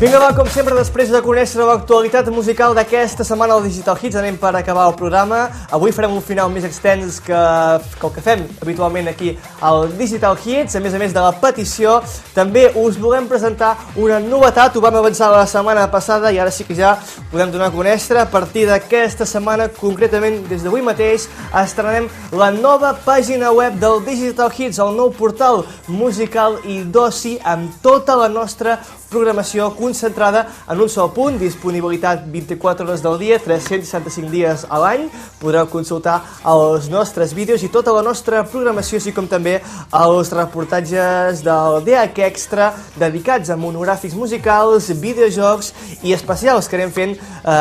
Vinga, va, com sempre, després de conèixer l'actualitat musical d'aquesta setmana al Digital Hits, anem per acabar el programa. Avui farem un final més extens que el que fem habitualment aquí al Digital Hits. A més de la petició, també us volem presentar una novetat. Ho vam avançar la setmana passada i ara sí que ja podem donar a conèixer. A partir d'aquesta setmana, concretament des d'avui mateix, estrenem la nova pàgina web del Digital Hits, el nou portal musical i d'oci amb tota la nostra programació concentrada en un sol punt, disponibilitat 24 hores del dia, 365 dies a l'any. Podreu consultar els nostres vídeos i tota la nostra programació, així com també els reportatges del DH Extra dedicats a monogràfics musicals, videojocs i especials que anem fent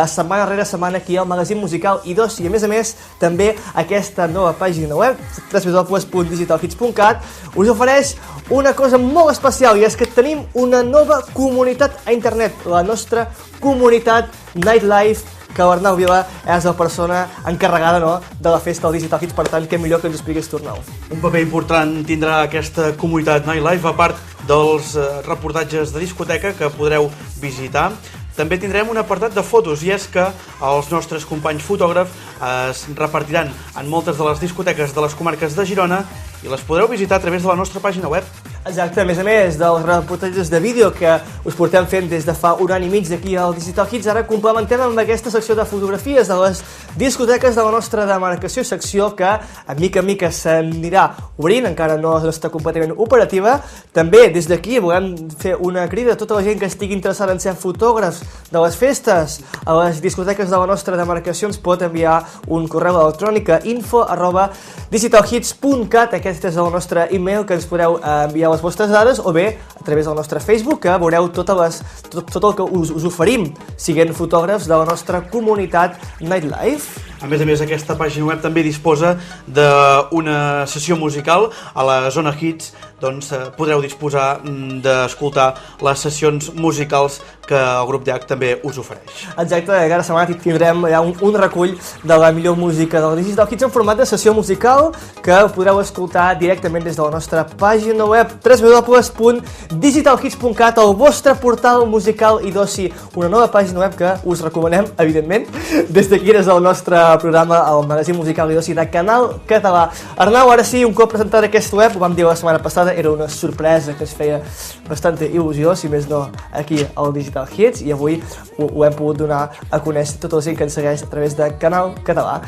setmana rere setmana aquí al magazín musical i d'oci. A més, també aquesta nova pàgina web, www.digitalhits.cat, us ofereix una cosa molt especial, i és que tenim una nova comunitat a internet, la nostra comunitat Nightlife, que l'Arnau Vila és la persona encarregada de la festa del Digital Hits, per tant, què millor que ens expliquis tu, Arnau. Un paper important tindrà aquesta comunitat Nightlife, a part dels reportatges de discoteca que podreu visitar. També tindrem un apartat de fotos, i és que els nostres companys fotògrafs es repartiran en moltes de les discoteques de les comarques de Girona i les podreu visitar a través de la nostra pàgina web. Exacte, a més dels reportatges de vídeo que us portem fent des de fa un any i mig d'aquí al Digital Hits, ara complementem amb aquesta secció de fotografies de les discoteques de la nostra demarcació, secció que a mica s'anirà obrint, encara no està completament operativa. També des d'aquí volem fer una crida a tota la gent que estigui interessada en ser fotògrafs de les festes a les discoteques de la nostra demarcació. Ens pot enviar un correu electrònic a info@digitalhits.cat. Aquest és el nostre e-mail, que ens podeu enviar les vostres dades, o bé a través del nostre Facebook, que veureu tot el que us oferim siguent fotògrafs de la nostra comunitat Nightlife. A més, aquesta pàgina web també disposa d'una sessió musical a la zona Hits, doncs podreu disposar d'escoltar les sessions musicals que el grup DH també us ofereix. Exacte, cada setmana tindrem ja un recull de la millor música del Digital Hits en format de sessió musical que podreu escoltar directament des de la nostra pàgina web www.digitalhits.cat, el vostre portal musical i d'oci, una nova pàgina web que us recomanem, evidentment, des d'aquí, des del nostre programa, el magazín musical i d'oci de Canal Català. Arnau, ara sí, un cop presentada aquesta web, ho vam dir la setmana passada, era una sorpresa que es feia bastanta il·lusió, si més no, aquí al Digital Hits, i avui ho hem pogut donar a conèixer tota la gent que ens segueix a través de Canal Català.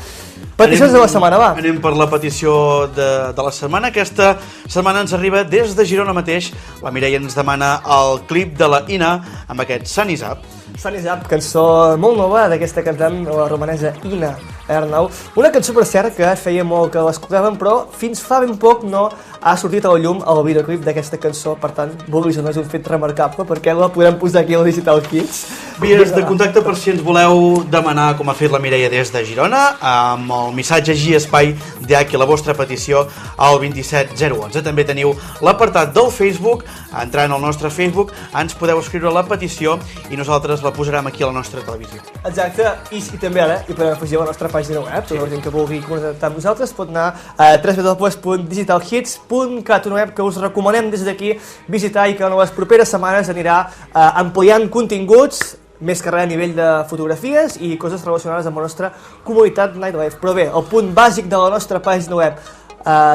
Peticions de la setmana, va. Anem per la petició de la setmana. Aquesta setmana ens arriba des de Girona mateix. La Mireia ens demana el clip de la Ina amb aquest Sun Is Up. Sun Is Up, cançó molt nova d'aquesta cantant, la romanesa Ina Arnau. Una cançó, per cert, que feia molt que l'escoltàvem, però fins fa ben poc no ha sortit a la llum el videoclip d'aquesta cançó. Per tant, vulguis o no, és un fet remarcable, perquè la podem posar aquí al Digital Hits. Vies de contacte per si ens voleu demanar, com ha fet la Mireia des de Girona, amb el missatge G-Espai DH, la vostra petició al 27011. També teniu l'apartat del Facebook. Entrant al nostre Facebook ens podeu escriure la petició i nosaltres la posarem aquí a la nostra televisió. Exacte, i també ara hi podem afegir a la nostra pàgina web. Tota la gent que vulgui contactar amb nosaltres pot anar a www.digitalhits.cat, una web que us recomanem des d'aquí visitar i que en les properes setmanes anirà ampliant continguts, més que res a nivell de fotografies i coses relacionades amb la nostra comunitat Nightlife. Però bé, el punt bàsic de la nostra pàgina web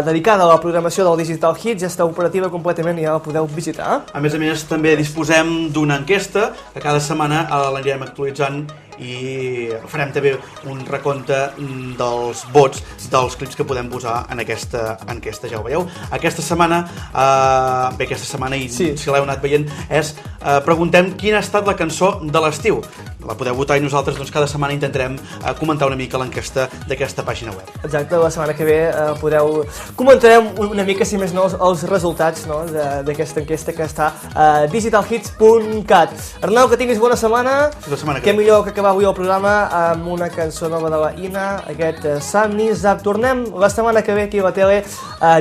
dedicada a la programació del Digital Hits ja està operativa completament i ja la podeu visitar. A més, també disposem d'una enquesta que cada setmana l'anirem actualitzant i farem també un recompte dels vots dels clips que podem posar en aquesta enquesta, ja ho veieu. Aquesta setmana, i si l'heu anat veient, és preguntem quina ha estat la cançó de l'estiu. La podeu votar i nosaltres cada setmana intentarem comentar una mica l'enquesta d'aquesta pàgina web. Exacte, la setmana que ve comentarem una mica, si més no, els resultats d'aquesta enquesta que està a digitalhits.cat. Arnau, que tinguis bona setmana. Què millor que acabar avui el programa amb una cançó nova de la Ina, aquest Sun Is Up. Tornem la setmana que ve aquí a la tele,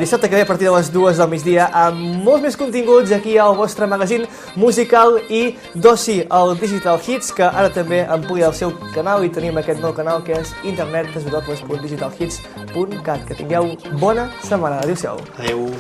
dissabte que ve a partir de les 2 del migdia, amb molts més continguts aquí al vostre magazín musical i d'oci, el Digital Hits, que ara també amplia el seu canal i tenim aquest nou canal que és internet www.digitalhits.cat. Que tingueu bona setmana. Adéu-siau. Adéu.